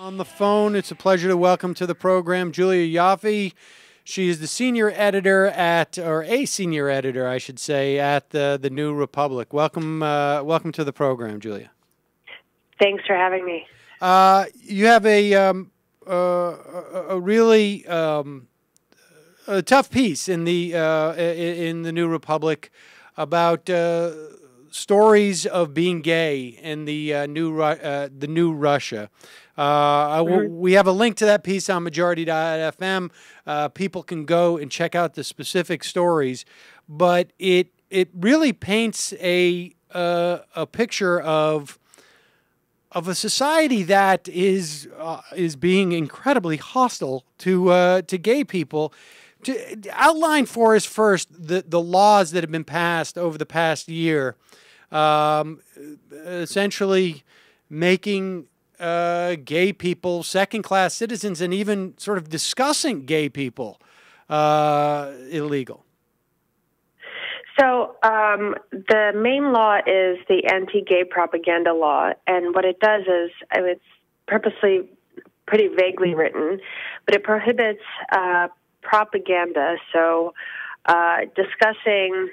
On the phone, it's a pleasure to welcome to the program Julia Ioffe. She is the senior editor a senior editor, I should say, at the New Republic. Welcome to the program, Julia. Thanks for having me. You have a really a tough piece in the New Republic about stories of being gay in the new Russia. We have a link to that piece on majority.fm. People can go and check out the specific stories, but it really paints a picture of a society that is being incredibly hostile to gay people. To outline for us first the laws that have been passed over the past year, essentially making gay people second-class citizens and even sort of discussing gay people illegal. So the main law is the anti-gay propaganda law, and what it does is it's purposely pretty vaguely written, but it prohibits propaganda. So discussing,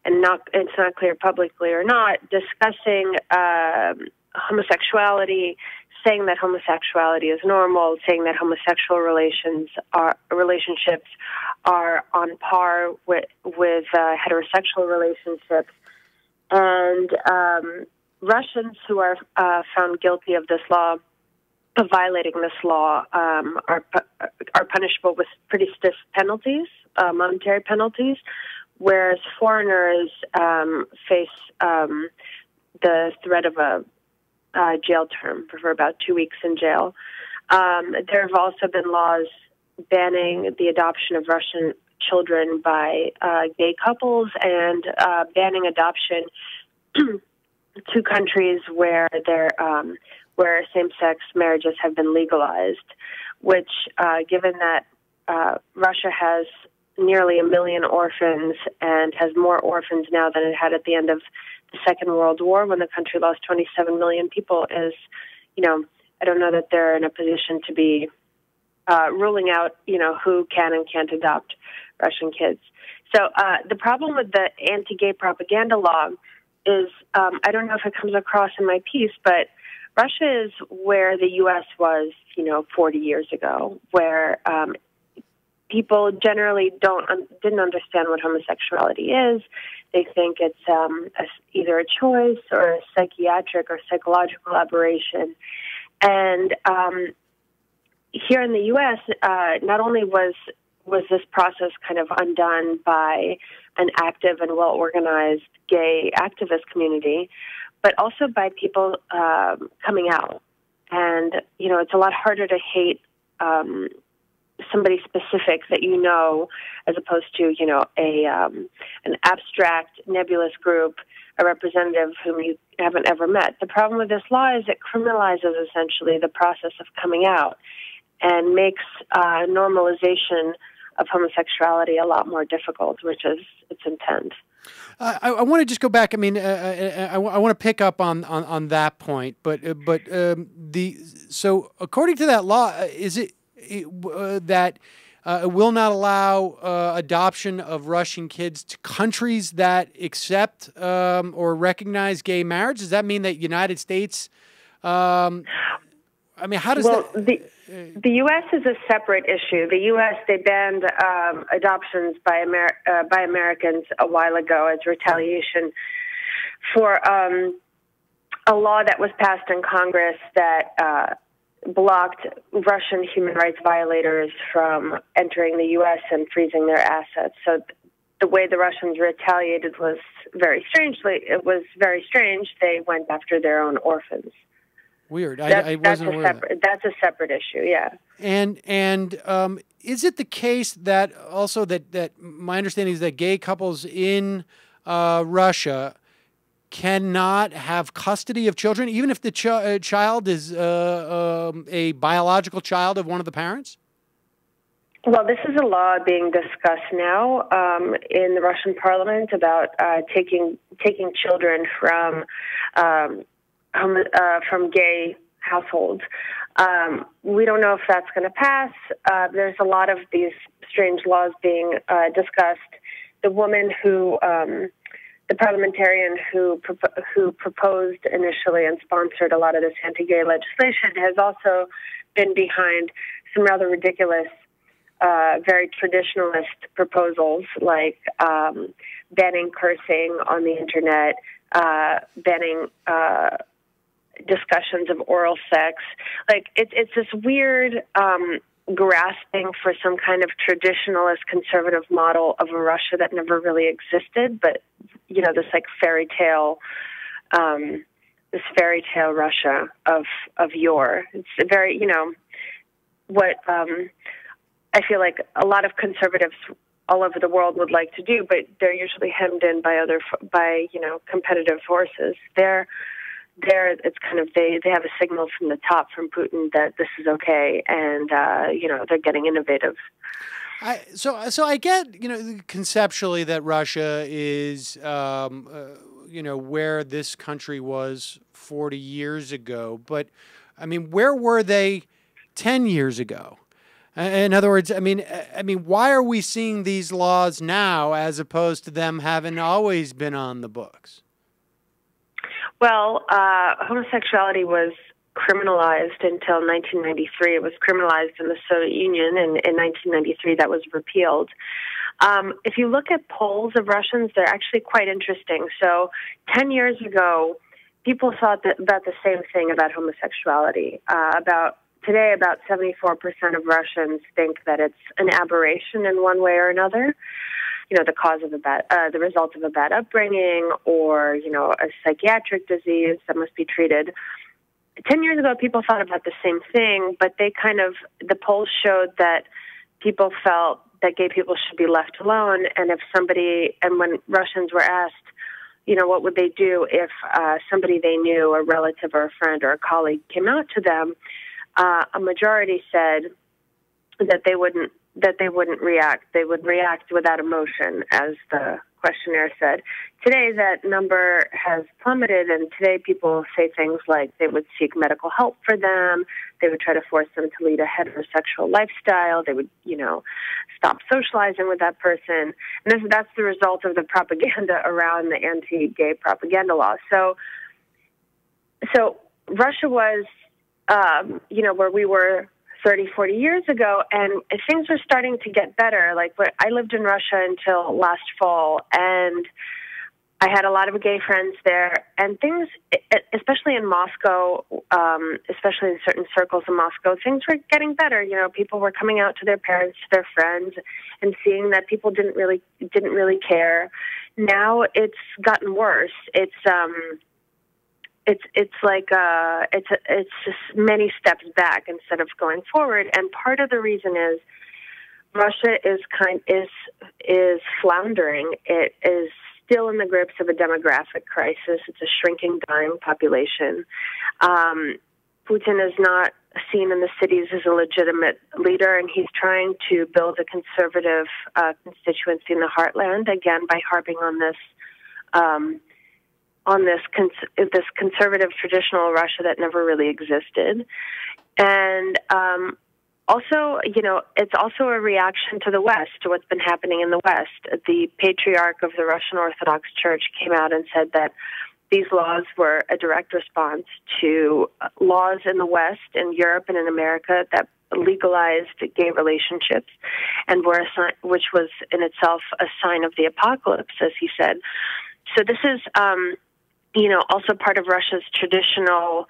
and it's not clear publicly or not, discussing homosexuality, saying that homosexuality is normal, saying that homosexual relationships are on par with heterosexual relationships, and Russians who are found guilty of this law, of violating this law, are punishable with pretty stiff penalties, monetary penalties, whereas foreigners face the threat of a jail term for about 2 weeks in jail. There have also been laws banning the adoption of Russian children by gay couples and banning adoption to countries where where same-sex marriages have been legalized, which, given that Russia has nearly 1 million orphans and has more orphans now than it had at the end of the Second World War, when the country lost 27 million people, is, I don't know that they're in a position to be ruling out, who can and can't adopt Russian kids. So the problem with the anti-gay propaganda law is, I don't know if it comes across in my piece, but Russia is where the U.S. was, 40 years ago, where people generally didn't understand what homosexuality is. They think it's either a choice or a psychiatric or psychological aberration. And here in the U.S., not only was this process kind of undone by an active and well-organized gay activist community, but also by people coming out. And, it's a lot harder to hate somebody specific that as opposed to, an abstract, nebulous group, a representative whom you haven't ever met. The problem with this law is it criminalizes essentially the process of coming out and makes normalization of homosexuality a lot more difficult, which is its intent. I want to just go back. I mean, I want to pick up on that point, but so according to that law, is it that it will not allow adoption of Russian kids to countries that accept or recognize gay marriage? Does that mean that United States? How does that? The U.S. is a separate issue. The U.S. they banned adoptions by Americans a while ago as retaliation for a law that was passed in Congress that blocked Russian human rights violators from entering the U.S. and freezing their assets. So the way the Russians retaliated was very strange. They went after their own orphans. Weird. I wasn't aware of that. That's a separate issue, yeah. And is it the case that also that my understanding is that gay couples in Russia cannot have custody of children, even if the child is a biological child of one of the parents? Well, this is a law being discussed now in the Russian parliament about taking children from gay households. We don't know if that's going to pass. There's a lot of these strange laws being discussed. The woman who, the parliamentarian who proposed initially and sponsored a lot of this anti-gay legislation, has also been behind some rather ridiculous, very traditionalist proposals, like banning cursing on the internet, banning discussions of oral sex. Like it's this weird grasping for some kind of traditionalist conservative model of a Russia that never really existed, but this like fairy tale Russia of yore. It's a very what I feel like a lot of conservatives all over the world would like to do, but they're usually hemmed in by competitive forces. It's kind of they have a signal from the top from Putin that this is okay, and they're getting innovative. So I get conceptually that Russia is where this country was 40 years ago, but I mean, where were they 10 years ago? In other words, I mean, why are we seeing these laws now as opposed to them having always been on the books? Well, homosexuality was criminalized until 1993. It was criminalized in the Soviet Union, and in 1993 that was repealed. If you look at polls of Russians, they're actually quite interesting. So 10 years ago, people thought about the same thing about homosexuality. Today, about 74% of Russians think that it's an aberration in one way or another. The cause of the result of a bad upbringing, or a psychiatric disease that must be treated. 10 years ago, people thought about the same thing, but the polls showed that people felt that gay people should be left alone, and when Russians were asked, what would they do if somebody they knew, a relative or a friend or a colleague, came out to them, a majority said that they wouldn't react. They would react without emotion, as the questionnaire said. Today, that number has plummeted, and today people say things like they would seek medical help for them, they would try to force them to lead a heterosexual lifestyle, they would, stop socializing with that person. And that's the result of the propaganda around the anti-gay propaganda law. So Russia was, where we were 30, 40 years ago, and things were starting to get better. Like, I lived in Russia until last fall, and I had a lot of gay friends there, and things, especially in Moscow, especially in certain circles in Moscow, things were getting better. People were coming out to their parents, to their friends, and seeing that people didn't really care. Now it's gotten worse. It's just many steps back instead of going forward, and part of the reason is Russia is floundering. It is still in the grips of a demographic crisis. It's a shrinking, dying population. Putin is not seen in the cities as a legitimate leader, and he's trying to build a conservative constituency in the heartland, again, by harping on this conservative traditional Russia that never really existed. And also, it's also a reaction to the West, to what's been happening in the West. The patriarch of the Russian Orthodox Church came out and said that these laws were a direct response to laws in the West, in Europe and in America, that legalized gay relationships, and which was in itself a sign of the apocalypse, as he said. So this is also part of Russia's traditional,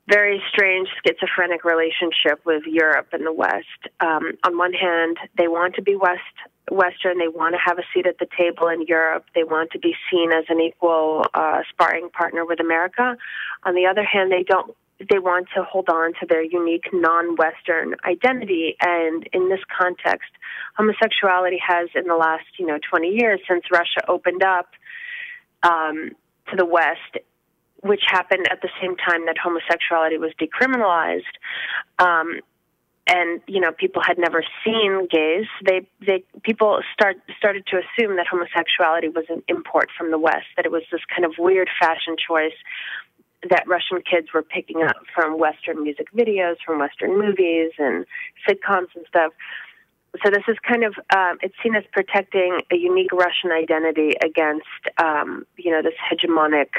very strange, schizophrenic relationship with Europe and the West. On one hand, they want to be Western. They want to have a seat at the table in Europe. They want to be seen as an equal sparring partner with America. On the other hand, they want to hold on to their unique non-Western identity. And in this context, homosexuality has, in the last 20 years, since Russia opened up to the West, which happened at the same time that homosexuality was decriminalized, and people had never seen gays. People started to assume that homosexuality was an import from the West, that it was this kind of weird fashion choice that Russian kids were picking up from Western music videos, from Western movies and sitcoms and stuff. So this is kind of, it's seen as protecting a unique Russian identity against, this hegemonic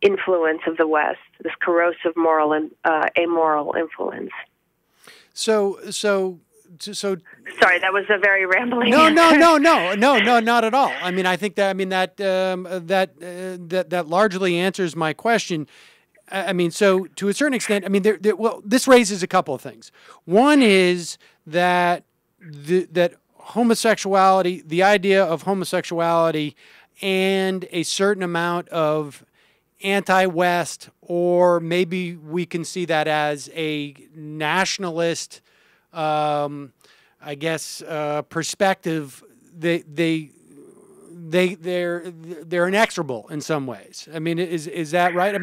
influence of the West, this corrosive moral and amoral influence. So sorry, that was a very rambling. No, not at all. I mean, I think that that largely answers my question. I mean, so to a certain extent, I mean, this raises a couple of things. One is that that homosexuality, the idea of homosexuality, and a certain amount of anti-West, or maybe we can see that as a nationalist, perspective. They're inexorable in some ways. I mean, is that right? I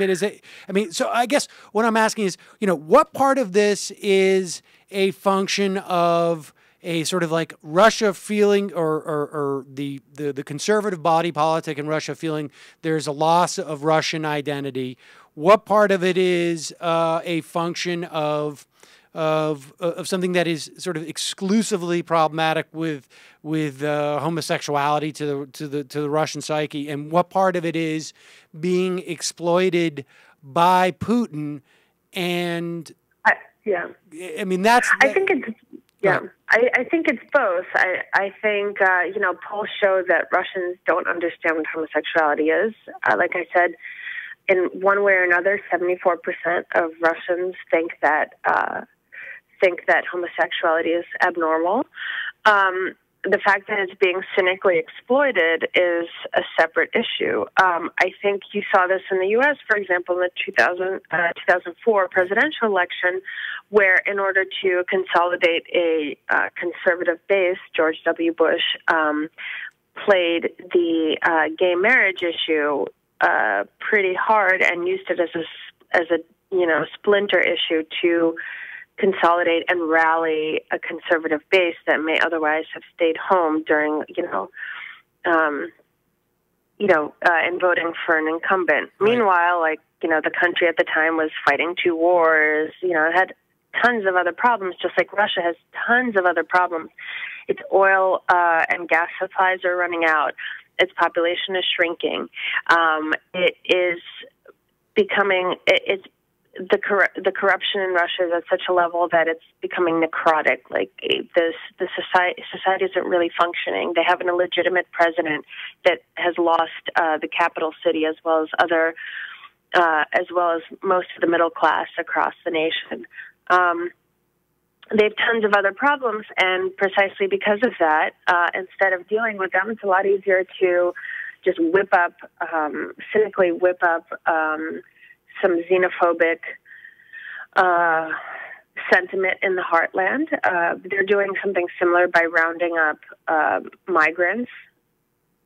mean, so I guess what I'm asking is, what part of this is a function of a sort of like Russia feeling, or the conservative body politic in Russia feeling there's a loss of Russian identity? What part of it is a function of something that is sort of exclusively problematic with homosexuality to the Russian psyche, and what part of it is being exploited by Putin? And I think it's I think it's both. I think polls show that Russians don't understand what homosexuality is. Like I said, in one way or another, 74% of Russians think that homosexuality is abnormal. The fact that it's being cynically exploited is a separate issue. I think you saw this in the U.S., for example, in the 2004 presidential election, where in order to consolidate a conservative base, George W. Bush played the gay marriage issue pretty hard and used it as a splinter issue to consolidate and rally a conservative base that may otherwise have stayed home during, in voting for an incumbent. Right. Meanwhile, the country at the time was fighting 2 wars, it had tons of other problems, just like Russia has tons of other problems. Its oil and gas supplies are running out. Its population is shrinking. It is becoming, the corruption in Russia is at such a level that it's becoming necrotic. Like the society isn't really functioning. They have an illegitimate president that has lost the capital city, as well as most of the middle class across the nation. They have tons of other problems, and precisely because of that, instead of dealing with them, it's a lot easier to just cynically whip up some xenophobic sentiment in the heartland. They're doing something similar by rounding up migrants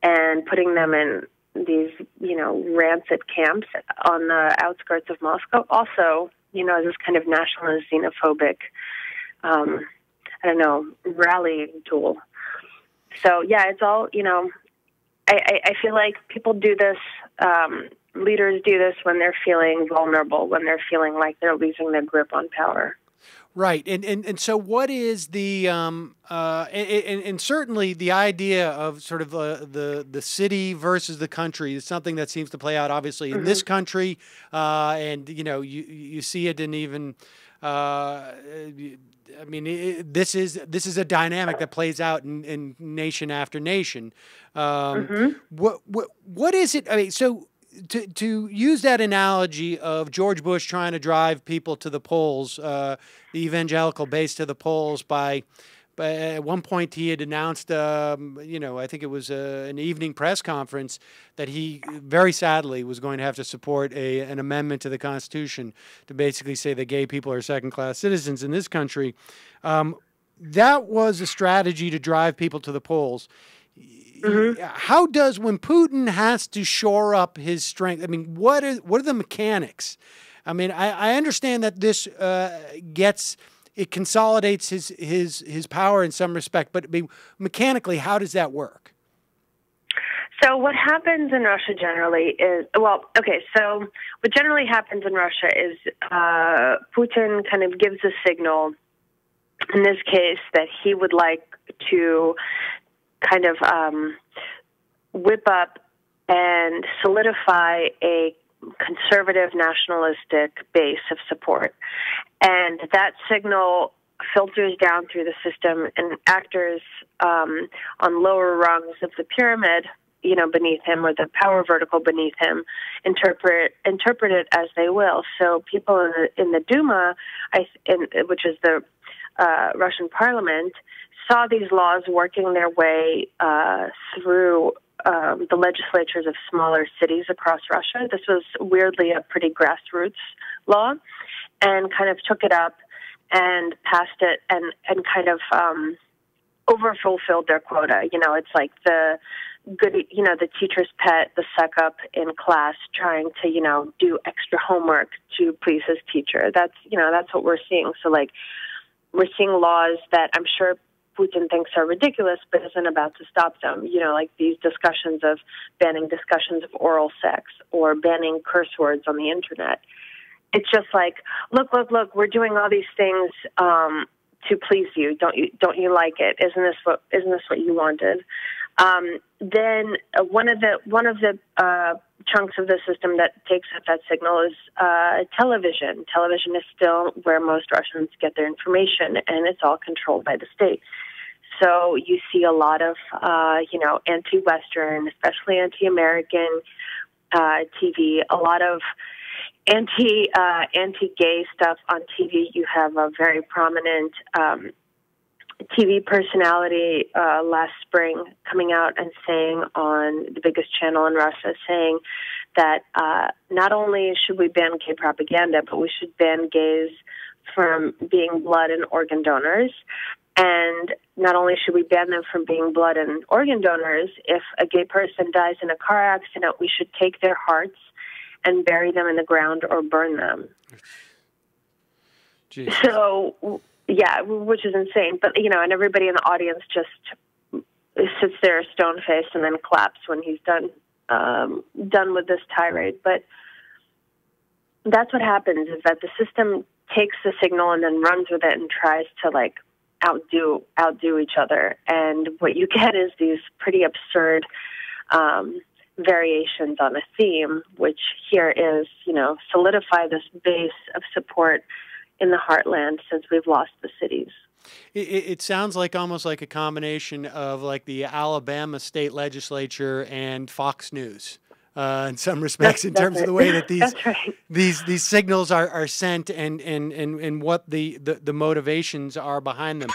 and putting them in these, rancid camps on the outskirts of Moscow. Also, this kind of nationalist xenophobic, rallying tool. So, yeah, it's all, I feel like people do this, leaders do this when they're feeling vulnerable, when they're feeling like they're losing their grip on power. Right. And so what is the, and certainly the idea of sort of the city versus the country is something that seems to play out obviously in this country. And, you see it in even, this is a dynamic that plays out in nation after nation. What is it? I mean, so to use that analogy of George Bush trying to drive people to the polls, the evangelical base to the polls by at one point he had announced, I think it was an evening press conference that he very sadly was going to have to support an amendment to the Constitution to basically say that gay people are second-class citizens in this country. That was a strategy to drive people to the polls. How does, when Putin has to shore up his strength, I mean, what are the mechanics? I mean, I understand that this it consolidates his power in some respect, but mechanically, how does that work? So what happens in Russia generally is, well, okay, so what generally happens in Russia is Putin kind of gives a signal, in this case, that he would like to kind of whip up and solidify a conservative nationalistic base of support. And that signal filters down through the system, and actors on lower rungs of the pyramid, you know, beneath him, or the power vertical beneath him, interpret it as they will. So people in the Duma, which is the Russian parliament, saw these laws working their way through the legislatures of smaller cities across Russia. This was weirdly a pretty grassroots law, and kind of took it up and passed it, and kind of over-fulfilled their quota. You know, it's like the good, you know, the teacher's pet, the suck-up in class, trying to, you know, do extra homework to please his teacher. That's, you know, that's what we're seeing. So, like, we're seeing laws that I'm sure Putin thinks are ridiculous, but isn't about to stop them. You know, like these discussions of banning discussions of oral sex or banning curse words on the internet. It's just like, look, we're doing all these things to please you. Don't you like it? Isn't this what you wanted? Then one of the chunks of the system that takes up that signal is television. Television is still where most Russians get their information, and it's all controlled by the state. So you see a lot of you know, anti-Western, especially anti-American TV. A lot of anti-gay stuff on TV. You have a very prominent TV personality last spring coming out and saying on the biggest channel in Russia, saying that not only should we ban gay propaganda, but we should ban gays from being blood and organ donors. And not only should we ban them from being blood and organ donors, if a gay person dies in a car accident, we should take their hearts and bury them in the ground or burn them. Jesus. So, yeah, which is insane. But, you know, and everybody in the audience just sits there stone-faced and then claps when he's done with this tirade. But that's what happens, is that the system takes the signal and then runs with it and tries to, like, outdo each other. And what you get is these pretty absurd variations on a theme, which here is, you know, solidify this base of support in the heartland since we've lost the cities. It sounds like almost like a combination of like the Alabama state legislature and Fox News in some respects, in terms of the way that these signals are sent and what the motivations are behind them.